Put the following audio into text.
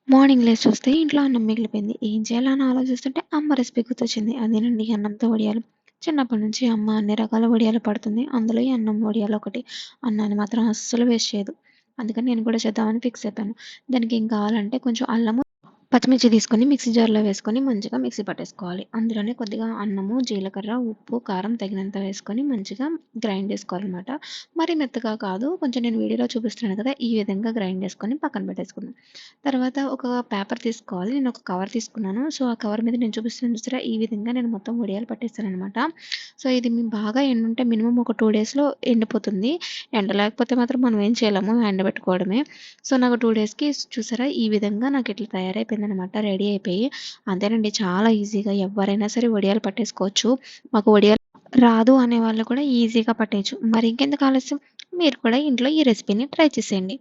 Morning లేసి చూస్తే ఇంట్లో అన్నం మిగిలిపోయింది. ఏం చేయాలని ఆలోచిస్తుంటే అమ్మ రెసిపీ గుర్తొచ్చింది. అదేనండి అన్నంతో వడియాలు. చిన్నప్పటి నుంచి అమ్మ అన్ని రకాల వడియాలు పడుతుంది. అందులో ఈ అన్నం వడియాలు ఒకటి. అన్నాన్ని మాత్రం అస్సలు వేస్ట్ చేయదు. అందుకని నేను కూడా చేద్దామని ఫిక్స్ అయిపోయాను. దానికి ఏం కావాలంటే కొంచెం అల్లము, పచ్చిమిర్చి తీసుకొని మిక్సీ జార్‌లో వేసుకొని మంచిగా మిక్సీ పట్టేసుకోవాలి. అందులోనే కొద్దిగా అన్నము, జీలకర్ర, ఉప్పు, కారం తగినంత వేసుకొని మంచిగా గ్రైండ్ చేసుకోవాలనమాట. మరీ మెత్తగా కాదు. కొంచెం నేను వీడియోలో చూపిస్తున్నాను కదా! ఈ విధంగా గ్రైండ్ చేసుకొని పక్కన పెట్టేసుకుందాం. తర్వాత ఒక పేపర్ తీసుకోవాలి. నేను ఒక కవర్ తీసుకున్నాను. సో, ఆ కవర్ మీద నేను చూపిస్తున్నాను చూసారా? ఈ విధంగా నేను మొత్తం వడియాలు పట్టేసాననమాట. సో, ఇది బాగా ఎండుంటే మినిమమ్ ఒక 2 డేస్‌లో ఎండిపోతుంది. ఎండ లేకపోతే మాత్రం మనం ఏం చేయలేము. ఎండబెట్టుకోవడమే. సో, నాకు 2 డేస్‌కి చూసారా? ఈ విధంగా నాకిట్లా తయారైపోయిందనమాట. రెడీ అయిపోయి. అంతేనండి చాలా ఈజీగా ఎవ్వరైనా సరే వడియాలు పట్టేసుకోవచ్చు. మాకు వడియాలు రాదు అనే వాళ్ళు కూడా ఈజీగా పట్టేయచ్చు. మరి ఇంకెందుకు ఆలస్యం? మీరు కూడా ఇంట్లో ఈ రెసిపీని ట్రై చేసేయండి.